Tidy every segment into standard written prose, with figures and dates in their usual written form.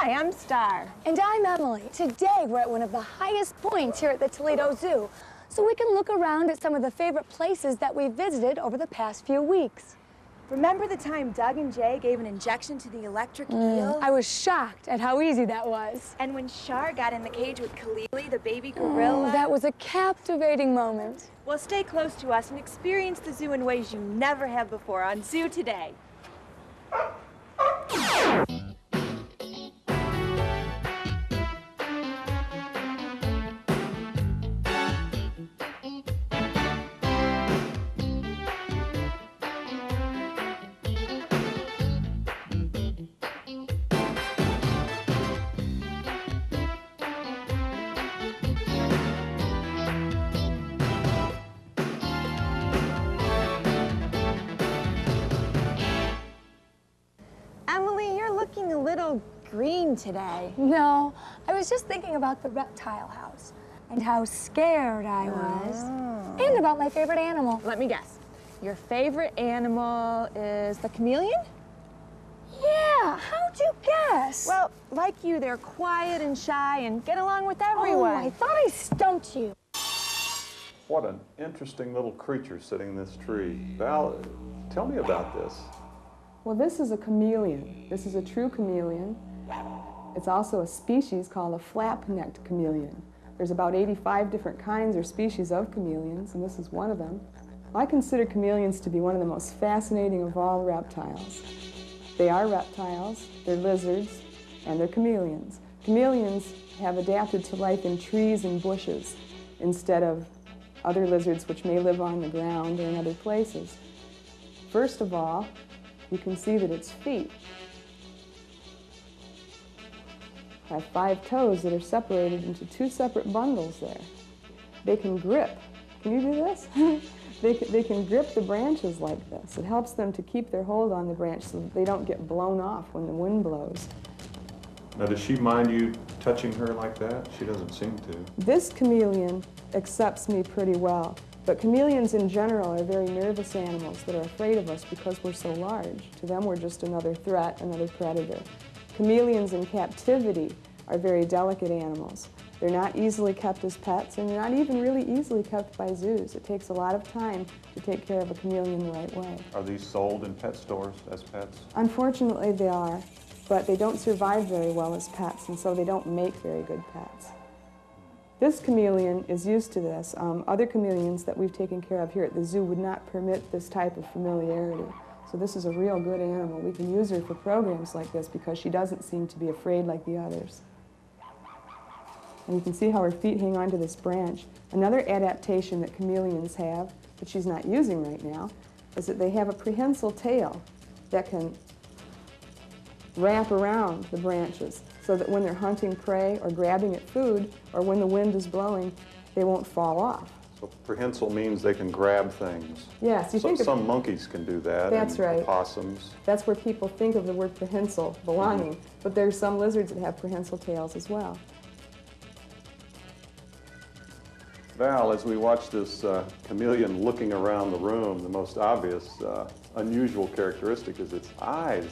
Hi, I'm Star. And I'm Emily. Today we're at one of the highest points here at the Toledo Zoo, so we can look around at some of the favorite places that we've visited over the past few weeks. Remember the time Doug and Jay gave an injection to the electric eel? I was shocked at how easy that was. And when Shar got in the cage with Khalili, the baby gorilla? That was a captivating moment. Well, stay close to us and experience the zoo in ways you never have before on Zoo Today. Emily, you're looking a little green today. No, I was just thinking about the reptile house and how scared I was. And about my favorite animal. Let me guess. Your favorite animal is the chameleon? Yeah, how'd you guess? Well, like you, they're quiet and shy and get along with everyone. Oh, I thought I stumped you. What an interesting little creature sitting in this tree. Val, tell me about this. Well, this is a chameleon. This is a true chameleon. It's also a species called a flap-necked chameleon. There's about 85 different kinds or species of chameleons, and this is one of them. I consider chameleons to be one of the most fascinating of all reptiles. They are reptiles, they're lizards, and they're chameleons. Chameleons have adapted to life in trees and bushes instead of other lizards which may live on the ground or in other places. First of all, you can see that its feet have 5 toes that are separated into 2 separate bundles there. They can grip. Can you do this? They can grip the branches like this. It helps them to keep their hold on the branch so that they don't get blown off when the wind blows. Now, does she mind you touching her like that? She doesn't seem to. This chameleon accepts me pretty well. But chameleons in general are very nervous animals that are afraid of us because we're so large. To them, we're just another threat, another predator. Chameleons in captivity are very delicate animals. They're not easily kept as pets, and they're not even really easily kept by zoos. It takes a lot of time to take care of a chameleon the right way. Are these sold in pet stores as pets? Unfortunately, they are, but they don't survive very well as pets, and so they don't make very good pets. This chameleon is used to this. Other chameleons that we've taken care of here at the zoo would not permit this type of familiarity. So this is a real good animal. We can use her for programs like this because she doesn't seem to be afraid like the others. And you can see how her feet hang onto this branch. Another adaptation that chameleons have, that she's not using right now, is that they have a prehensile tail that can wrap around the branches so that when they're hunting prey or grabbing at food or when the wind is blowing, they won't fall off. So prehensile means they can grab things. Yes, you think some monkeys can do that. That's right. Opossums. That's where people think of the word prehensile belonging, but there's some lizards that have prehensile tails as well. Val, as we watch this chameleon looking around the room, the most obvious unusual characteristic is its eyes.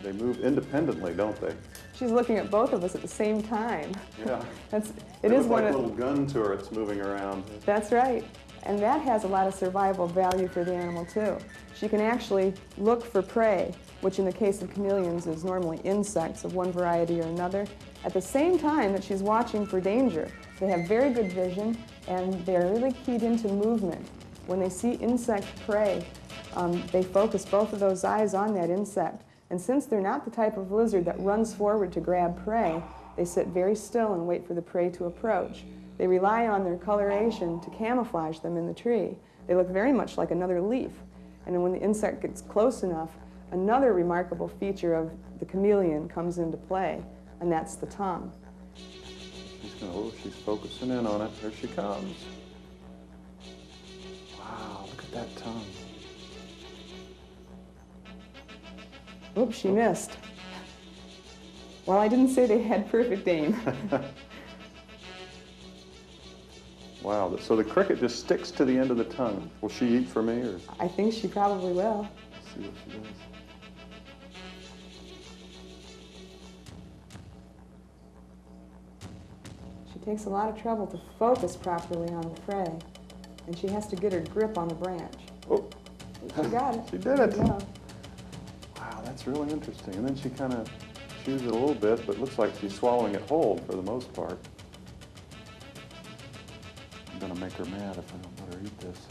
They move independently, don't they? She's looking at both of us at the same time. Yeah. It is like one little gun turrets moving around. That's right. And that has a lot of survival value for the animal, too. She can actually look for prey, which in the case of chameleons is normally insects of one variety or another, at the same time that she's watching for danger. They have very good vision, and they're really keyed into movement. When they see insect prey, they focus both of those eyes on that insect. And since they're not the type of lizard that runs forward to grab prey, they sit very still and wait for the prey to approach. They rely on their coloration to camouflage them in the tree. They look very much like another leaf. And then when the insect gets close enough, another remarkable feature of the chameleon comes into play, and that's the tongue. She's focusing in on it. Here she comes. Wow, look at that tongue. Oops, she missed. Well, I didn't say they had perfect aim. Wow, so the cricket just sticks to the end of the tongue. Will she eat for me, or? I think she probably will. Let's see what she does. takes a lot of trouble to focus properly on the prey, and she has to get her grip on the branch. Oh, She got it. she did it. Yeah. Wow, that's really interesting. And then she kind of chews it a little bit, but looks like she's swallowing it whole for the most part. I'm gonna make her mad if I don't let her eat this.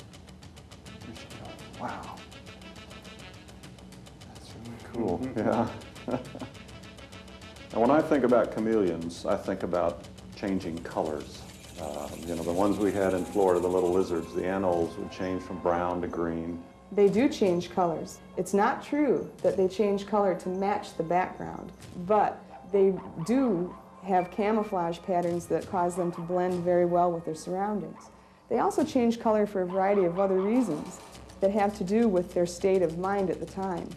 Here she goes. Wow. That's really cool. Yeah. Now, when I think about chameleons, I think about changing colors. You know, the ones we had in Florida, the little lizards, the anoles would change from brown to green. They do change colors. It's not true that they change color to match the background, but they do have camouflage patterns that cause them to blend very well with their surroundings. They also change color for a variety of other reasons that have to do with their state of mind at the time.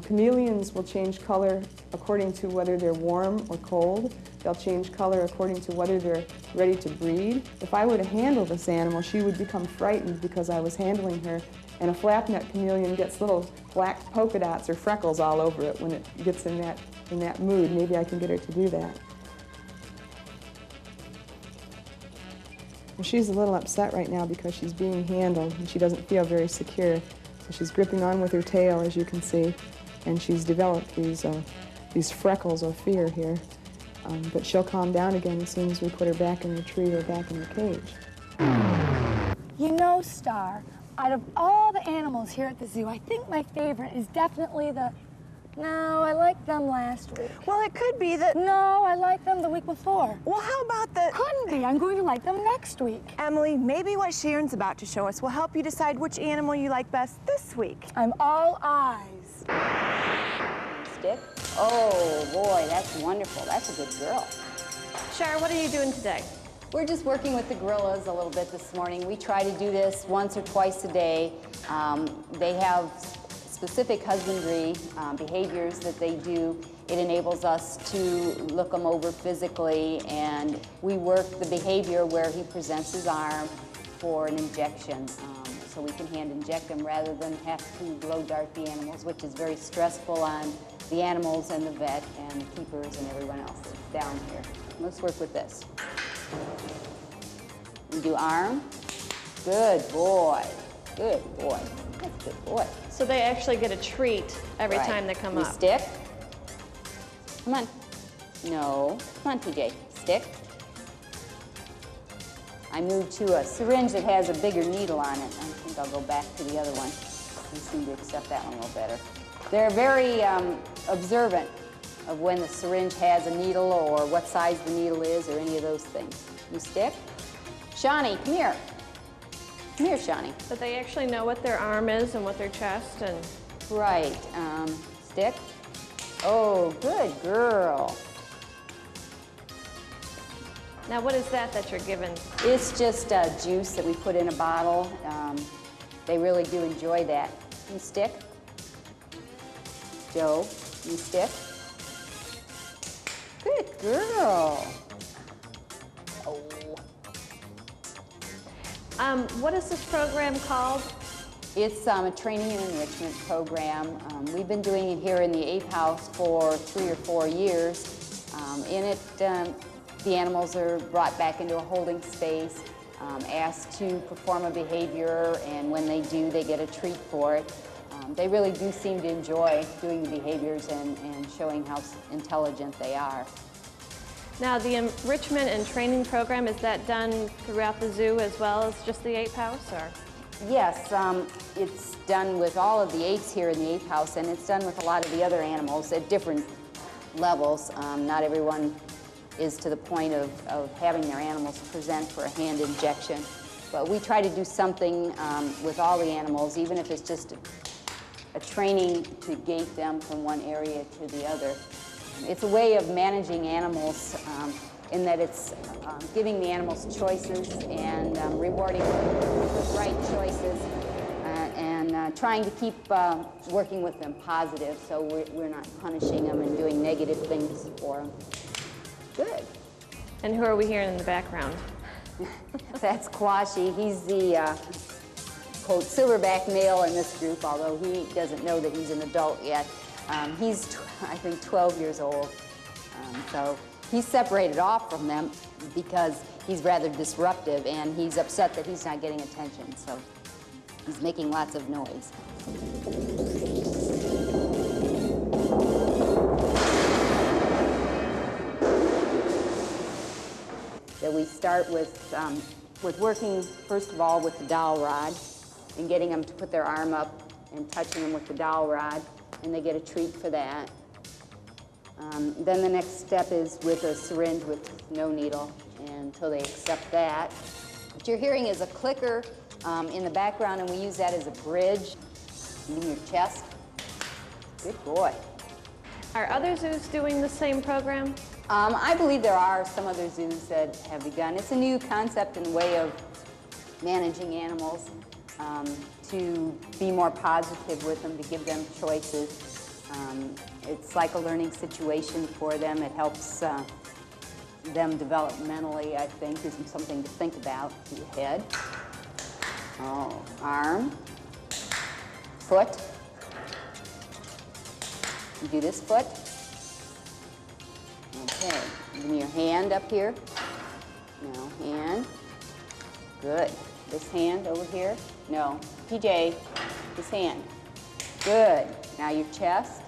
Chameleons will change color according to whether they're warm or cold. They'll change color according to whether they're ready to breed. If I were to handle this animal, she would become frightened because I was handling her, and a flapneck chameleon gets little black polka dots or freckles all over it when it gets in that mood. Maybe I can get her to do that. Well, she's a little upset right now because she's being handled and she doesn't feel very secure. So she's gripping on with her tail, as you can see, and she's developed these freckles of fear here. But she'll calm down again as soon as we put her back in the tree or back in the cage. You know, Star, out of all the animals here at the zoo, I think my favorite is definitely the... No, I liked them last week. Well, it could be that... No, I liked them the week before. Well, how about the... Couldn't be. I'm going to like them next week. Emily, maybe what Sharon's about to show us will help you decide which animal you like best this week. I'm all eyes. Stick? Oh, boy, that's wonderful. That's a good girl. Shar, what are you doing today? We're just working with the gorillas a little bit this morning. We try to do this once or twice a day. They have specific husbandry behaviors that they do. It enables us to look them over physically, and we work the behavior where he presents his arm for an injection. So we can hand inject them rather than have to blow dart the animals, which is very stressful on the animals and the vet and the keepers and everyone else down here. Let's work with this. We do arm. Good boy. Good boy. That's a good boy. So they actually get a treat every Right. time they come We up. stick. Come on. No. Come on, TJ. Stick. I moved to a syringe that has a bigger needle on it. I think I'll go back to the other one. They seem to accept that one a little better. They're very observant of when the syringe has a needle or what size the needle is or any of those things. You stick. Shawnee, come here. Come here, Shawnee. But they actually know what their arm is and what their chest and... Right. Stick. Oh, good girl. Now, what is that you're giving? It's just juice that we put in a bottle. They really do enjoy that. You stick. Joe, you stick. Good girl. Oh. What is this program called? It's a training and enrichment program. We've been doing it here in the ape house for 3 or 4 years. In it, the animals are brought back into a holding space, asked to perform a behavior, and when they do, they get a treat for it. They really do seem to enjoy doing the behaviors and showing how intelligent they are. Now, the enrichment and training program, is that done throughout the zoo as well as just the ape house, or? Yes, it's done with all of the apes here in the ape house, and it's done with a lot of the other animals at different levels. Not everyone is to the point of having their animals present for a hand injection. But we try to do something with all the animals, even if it's just a training to gate them from one area to the other. It's a way of managing animals in that it's giving the animals choices and rewarding them with right choices and trying to keep working with them positive so we're not punishing them and doing negative things for them. Good. And who are we hearing in the background? That's Quashi. He's the quote silverback male in this group, although he doesn't know that he's an adult yet. He's, I think, 12 years old. So He's separated off from them because he's rather disruptive, and he's upset that he's not getting attention, so he's making lots of noise. So we start with working, first of all, with the dowel rod and getting them to put their arm up and touching them with the dowel rod, and they get a treat for that. Then the next step is with a syringe with no needle until they accept that. What you're hearing is a clicker in the background, and we use that as a bridge in your chest. Good boy. Are other zoos doing the same program? I believe there are some other zoos that have begun. It's a new concept and way of managing animals, to be more positive with them, to give them choices. It's like a learning situation for them. It helps them developmentally, I think. Gives them something to think about. Your head, arm, foot. You do this foot. Okay, give me your hand up here. No, hand. Good. This hand over here. No, PJ, this hand. Good. Now your chest.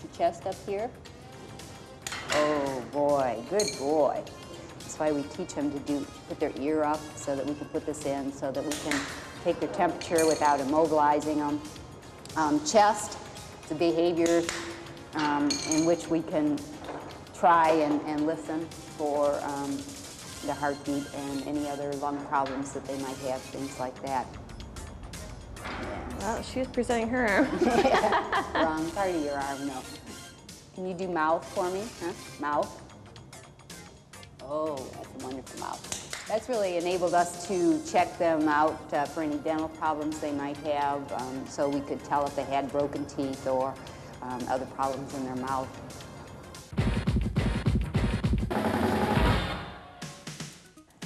Your chest up here. Oh boy, good boy. That's why we teach them to put their ear up so that we can put this in, so that we can take their temperature without immobilizing them. Chest, it's a behavior in which we can try and listen for the heartbeat and any other lung problems that they might have, things like that. Yes. Well, she's presenting her arm. Wrong part of your arm, no. Can you do mouth for me? Huh? Mouth? Oh, that's a wonderful mouth. That's really enabled us to check them out for any dental problems they might have, so we could tell if they had broken teeth or other problems in their mouth.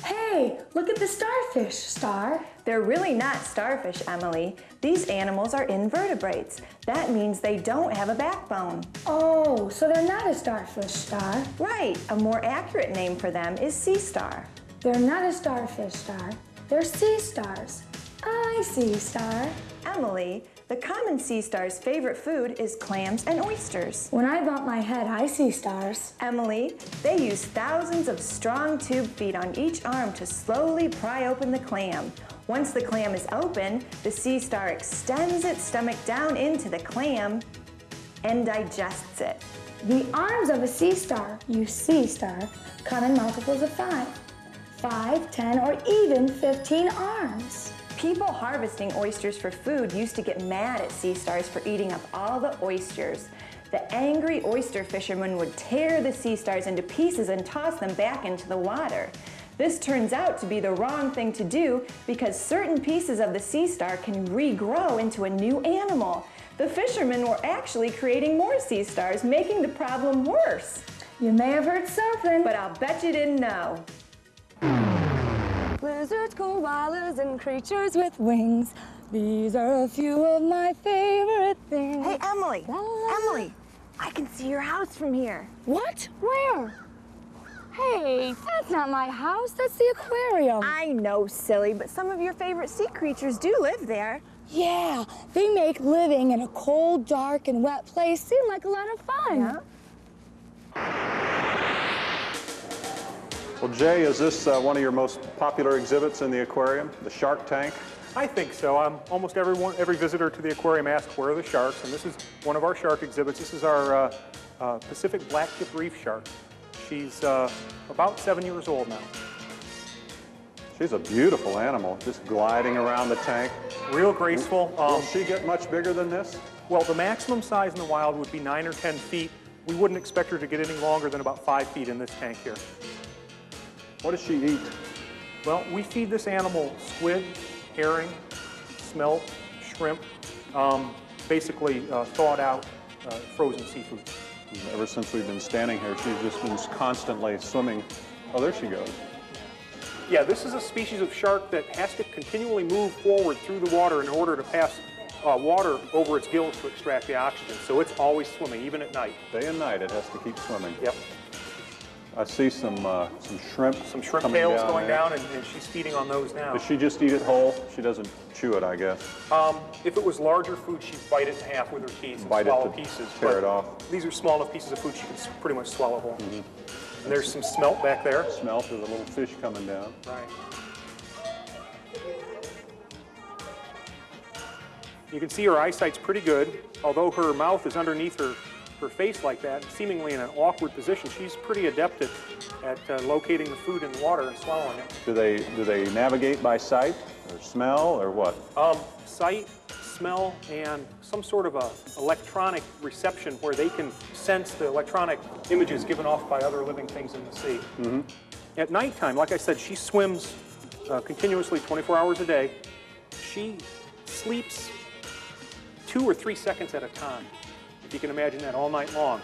Hey, look at the starfish, Star. They're really not starfish, Emily. These animals are invertebrates. That means they don't have a backbone. Oh, so they're not a starfish, Star. Right, a more accurate name for them is sea star. They're not a starfish, Star. They're sea stars. I see, Star. Emily, the common sea star's favorite food is clams and oysters. When I bump my head, I see stars. Emily, they use thousands of strong tube feet on each arm to slowly pry open the clam. Once the clam is open, the sea star extends its stomach down into the clam and digests it. The arms of a sea star, you see, Star, come in multiples of 5. 5, 10, or even 15 arms. People harvesting oysters for food used to get mad at sea stars for eating up all the oysters. The angry oyster fishermen would tear the sea stars into pieces and toss them back into the water. This turns out to be the wrong thing to do because certain pieces of the sea star can regrow into a new animal. The fishermen were actually creating more sea stars, making the problem worse. You may have heard something. But I'll bet you didn't know. Lizards, koalas, and creatures with wings. These are a few of my favorite things. Hey, Emily! La, la, la. Emily! I can see your house from here. What? Where? Hey, that's not my house. That's the aquarium. I know, silly, but some of your favorite sea creatures do live there. Yeah, they make living in a cold, dark, and wet place seem like a lot of fun. Yeah. Well, Jay, is this one of your most popular exhibits in the aquarium, the shark tank? I think so. Almost every visitor to the aquarium asks where are the sharks, and this is one of our shark exhibits. This is our Pacific black-tip reef shark. She's about 7 years old now. She's a beautiful animal, just gliding around the tank. Real graceful. Will she get much bigger than this? Well, the maximum size in the wild would be 9 or 10 feet. We wouldn't expect her to get any longer than about 5 feet in this tank here. What does she eat? Well, we feed this animal squid, herring, smelt, shrimp, basically thawed out frozen seafood. Ever since we've been standing here, she's just been constantly swimming. Oh, there she goes. Yeah, this is a species of shark that has to continually move forward through the water in order to pass water over its gills to extract the oxygen. So it's always swimming, even at night. Day and night it has to keep swimming. Yep. I see some shrimp. Some shrimp coming tails down going there. down, and she's feeding on those now. Does she just eat it whole? She doesn't chew it, I guess. If it was larger food, she'd bite it in half with her teeth and Bite it swallow to pieces. tear but it off. These are small enough pieces of food she can pretty much swallow whole. And there's some smelt back there. Smelt of the little fish coming down. Right. You can see her eyesight's pretty good. Although her mouth is underneath her face like that, seemingly in an awkward position, she's pretty adept at locating the food in the water and swallowing it. Do they navigate by sight or smell or what? Sight, smell, and some sort of a electronic reception where they can sense the electronic images given off by other living things in the sea. At nighttime, like I said, she swims continuously 24 hours a day. She sleeps 2 or 3 seconds at a time. If you can imagine that, all night long.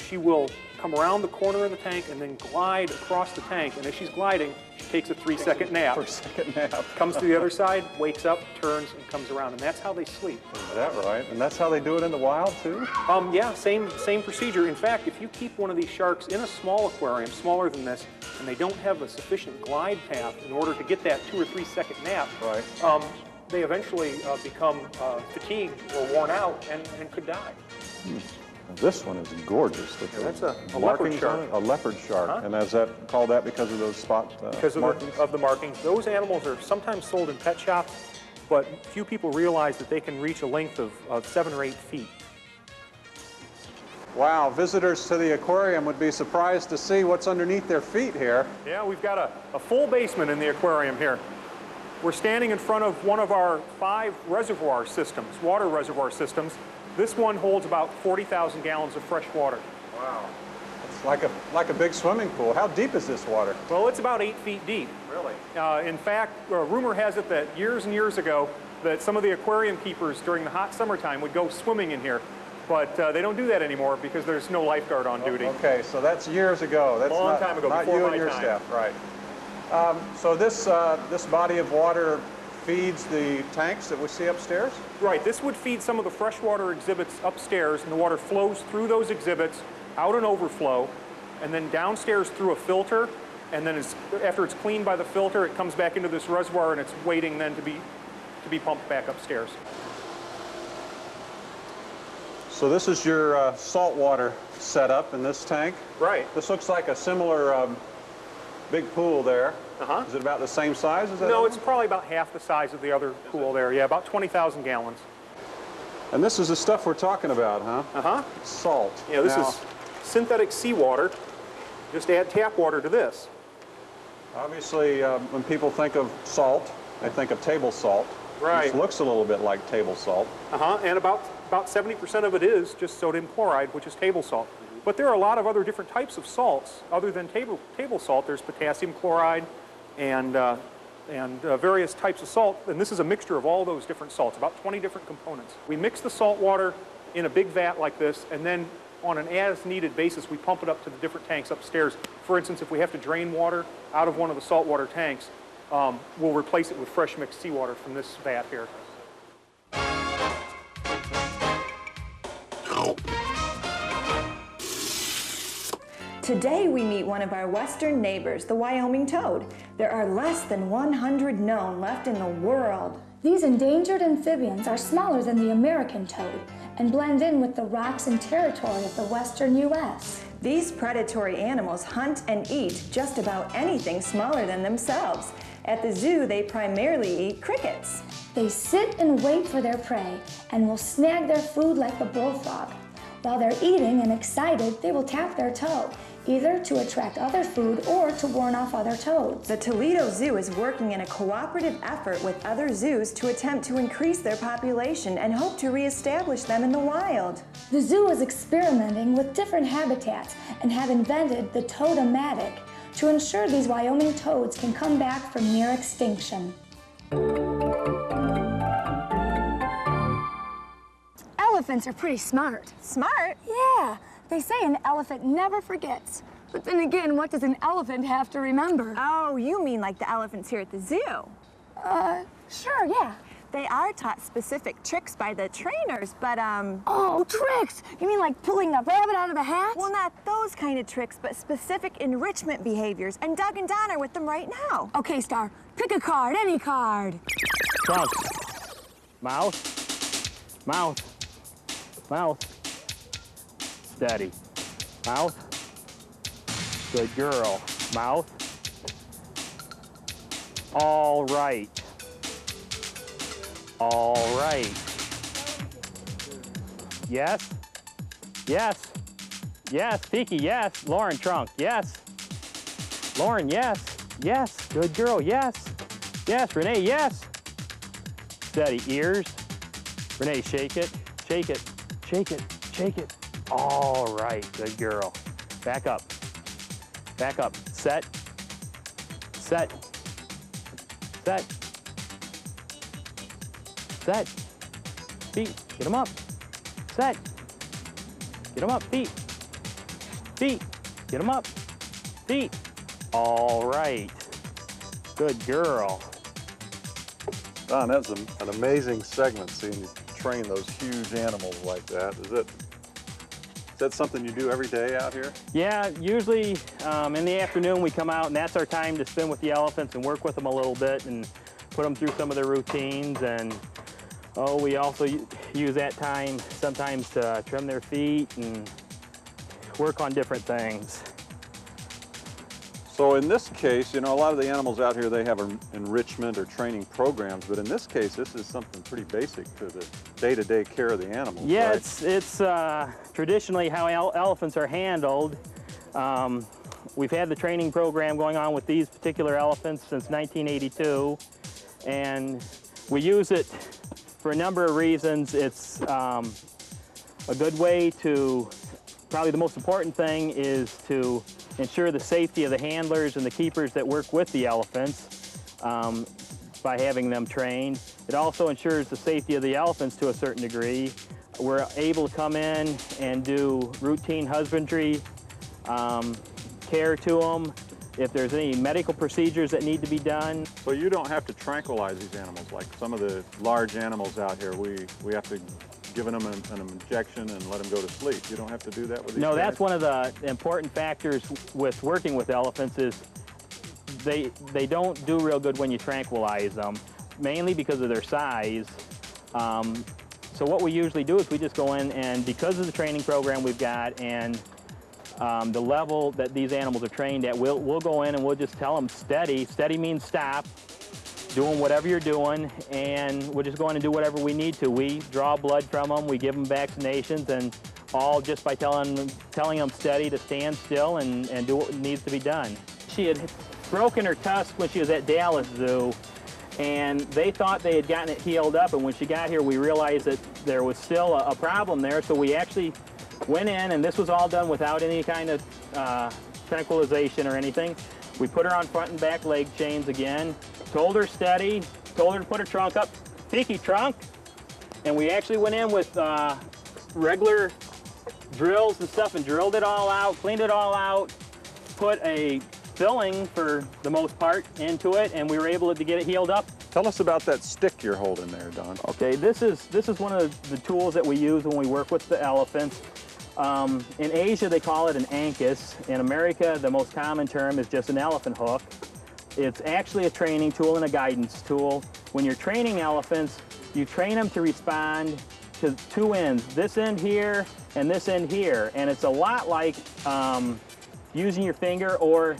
She will come around the corner of the tank and then glide across the tank, and as she's gliding, she takes a 3-second nap. 4-second nap. Comes to the other side, wakes up, turns, and comes around, and that's how they sleep. Is that right? And that's how they do it in the wild, too? Yeah, same procedure. In fact, if you keep one of these sharks in a small aquarium, smaller than this, and they don't have a sufficient glide path in order to get that 2 or 3 second nap, Right. they eventually become fatigued or worn out and could die. This one is gorgeous. That's a leopard markings shark. on it? A leopard shark. And is that called that because of those spot Because markings? of the markings. Those animals are sometimes sold in pet shops, but few people realize that they can reach a length of 7 or 8 feet. Wow, visitors to the aquarium would be surprised to see what's underneath their feet here. Yeah, we've got a full basement in the aquarium here. We're standing in front of one of our 5 reservoir systems, water reservoir systems. This one holds about 40,000 gallons of fresh water. Wow. It's like a big swimming pool. How deep is this water? Well, it's about 8 feet deep. Really? In fact, rumor has it that years and years ago, that some of the aquarium keepers during the hot summertime would go swimming in here. But they don't do that anymore because there's no lifeguard on duty. Okay, so that's years ago. That's Long time ago, not before you my and your time. staff, right? So this body of water feeds the tanks that we see upstairs? Right, this would feed some of the freshwater exhibits upstairs, and the water flows through those exhibits, out an overflow, and then downstairs through a filter, and then after it's cleaned by the filter, it comes back into this reservoir, and it's waiting then to be pumped back upstairs. So this is your saltwater setup in this tank? Right. This looks like a similar big pool there. Uh-huh. Is it about the same size as that? No, other it's one? probably about half the size of the other pool there. Yeah, about 20,000 gallons. And this is the stuff we're talking about, huh? Uh-huh. Salt. Yeah, this Now, is synthetic seawater. Just add tap water to this. obviously, when people think of salt, they think of table salt. Right. This looks a little bit like table salt. Uh-huh, and about 70% of it is just sodium chloride, which is table salt. But there are a lot of other different types of salts other than table salt. There's potassium chloride and various types of salt, and this is a mixture of all those different salts, about 20 different components. We mix the salt water in a big vat like this, and then on an as-needed basis, we pump it up to the different tanks upstairs. For instance, if we have to drain water out of one of the saltwater tanks, we'll replace it with fresh mixed seawater from this vat here. Today we meet one of our western neighbors, the Wyoming toad. There are less than 100 known left in the world. These endangered amphibians are smaller than the American toad and blend in with the rocks and territory of the western U.S. These predatory animals hunt and eat just about anything smaller than themselves. At the zoo, they primarily eat crickets. They sit and wait for their prey and will snag their food like the bullfrog. While they're eating and excited, they will tap their toe, either to attract other food or to warn off other toads. The Toledo Zoo is working in a cooperative effort with other zoos to attempt to increase their population and hope to reestablish them in the wild. The zoo is experimenting with different habitats and have invented the toad-o-matic to ensure these Wyoming toads can come back from near extinction. Elephants are pretty smart. Smart? Yeah, they say an elephant never forgets. But then again, what does an elephant have to remember? Oh, you mean like the elephants here at the zoo? Sure, yeah. They are taught specific tricks by the trainers, but Oh, tricks! You mean like pulling a rabbit out of a hat? well, not those kind of tricks, but specific enrichment behaviors. And Doug and Don are with them right now. Okay, Star, pick a card, any card. Trunk. Mouth. Mouth. Mouth. Steady. Mouth. Good girl. Mouth. All right. All right. Yes. Yes. Yes. Peaky, yes. Lauren, trunk, yes. Lauren, yes. Yes. Good girl, yes. Yes. Renee, yes. Steady. Ears. Renee, shake it. Shake it. Shake it. Shake it. All right. Good girl. Back up. Back up. Set. Set. Set. Set. Feet. Get them up. Set. Get them up. Feet. Feet. Get them up. Feet. All right. Good girl. Don, that's an amazing segment, seeing you train those huge animals like that. Is that something you do every day out here? Yeah, usually in the afternoon we come out, and that's our time to spend with the elephants and work with them a little bit and put them through some of their routines. And we also use that time sometimes to trim their feet and work on different things. So in this case, you know, a lot of the animals out here, they have enrichment or training programs, but in this case, this is something pretty basic to the day-to-day care of the animals. Yeah, right? it's traditionally how elephants are handled. We've had the training program going on with these particular elephants since 1982, and we use it for a number of reasons. It's a good way to, probably the most important thing is to ensure the safety of the handlers and the keepers that work with the elephants by having them trained. It also ensures the safety of the elephants to a certain degree. We're able to come in and do routine husbandry, care to them, if there's any medical procedures that need to be done. So you don't have to tranquilize these animals like some of the large animals out here. We have to give them an injection and let them go to sleep. You don't have to do that with these No, guys? that's one of the important factors with working with elephants is they don't do real good when you tranquilize them, mainly because of their size. So what we usually do is we just go in, and because of the training program we've got and the level that these animals are trained at, we'll go in and we'll just tell them steady. Steady means stop, doing whatever you're doing, and we'll just go in and do whatever we need to. We draw blood from them, we give them vaccinations, and all just by telling them steady to stand still and do what needs to be done. She had broken her tusk when she was at Dallas Zoo, and they thought they had gotten it healed up, and when she got here we realized that there was still a problem there, so we actually went in, and this was all done without any kind of tranquilization or anything. We put her on front and back leg chains again, told her steady, told her to put her trunk up, peaky trunk, and we actually went in with regular drills and stuff and drilled it all out, cleaned it all out, put a filling for the most part into it, and we were able to get it healed up. Tell us about that stick you're holding there, Don. Okay, this is one of the tools that we use when we work with the elephants. In Asia, they call it an ankus. In America, the most common term is just an elephant hook. It's actually a training tool and a guidance tool. When you're training elephants, you train them to respond to two ends, this end here and this end here. And it's a lot like using your finger or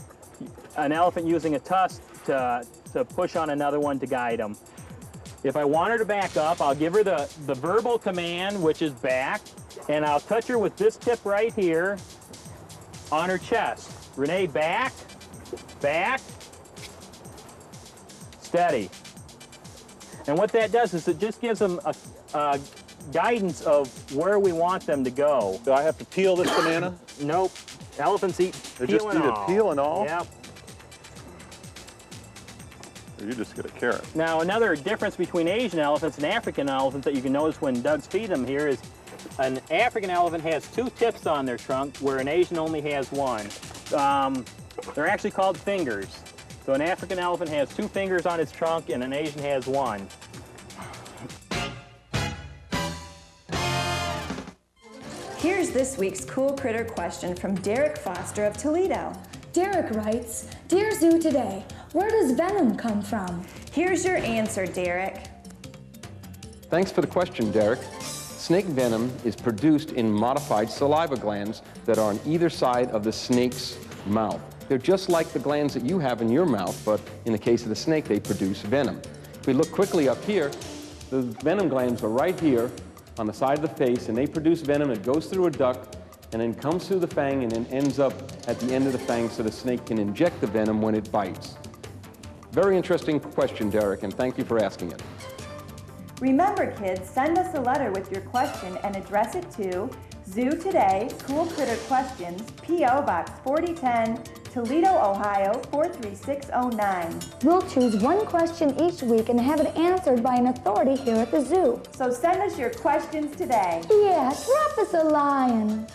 an elephant using a tusk to push on another one to guide them. If I want her to back up, I'll give her the verbal command, which is back, and I'll touch her with this tip right here on her chest. Renee, back, back, steady. And what that does is it just gives them a guidance of where we want them to go. Do I have to peel this banana? Nope. Elephants eat They peel just and eat all. a peel and all? Yep. Or you just get a carrot? Now, another difference between Asian elephants and African elephants that you can notice when Doug's feeding them here is an African elephant has two tips on their trunk, where an Asian only has one. They're actually called fingers. So an African elephant has two fingers on its trunk, and an Asian has one. this week's Cool Critter question from Derek Foster of Toledo. Derek writes, Dear Zoo Today, where does venom come from? Here's your answer, Derek. Thanks for the question, Derek. Snake venom is produced in modified saliva glands that are on either side of the snake's mouth. They're just like the glands that you have in your mouth, but in the case of the snake, they produce venom. If we look quickly up here, the venom glands are right here on the side of the face, and they produce venom that goes through a duct and then comes through the fang and then ends up at the end of the fang so the snake can inject the venom when it bites. Very interesting question, Derek, and thank you for asking it. Remember, kids, send us a letter with your question and address it to Zoo Today, Cool Critter Questions, P.O. Box 4010, Toledo, Ohio 43609. We'll choose one question each week and have it answered by an authority here at the zoo. So send us your questions today. Yeah, drop us a line.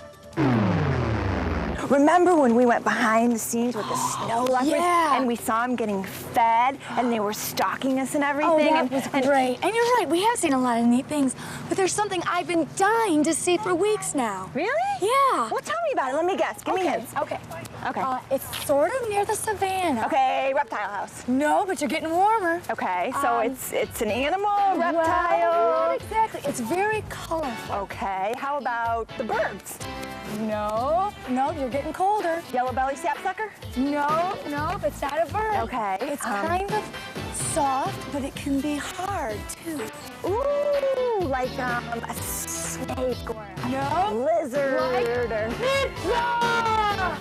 Remember when we went behind the scenes with the snow leopards? Yeah. And we saw them getting fed and they were stalking us and everything? Oh, that was great. And you're right, we have seen a lot of neat things, but there's something I've been dying to see for weeks now. Really? Yeah. Well, tell me about it. Let me guess. Give me hints. Okay. Okay. It's sort of near the savannah. Okay, reptile house. No, but you're getting warmer. Okay, so it's an animal, reptile? Well, not exactly. It's very colorful. Okay, how about the birds? No, you're getting colder. Yellow belly sapsucker? No, it's not a bird. Okay. It's kind of soft, but it can be hard too. Ooh, like a snake or a No. lizard Like or... pizza!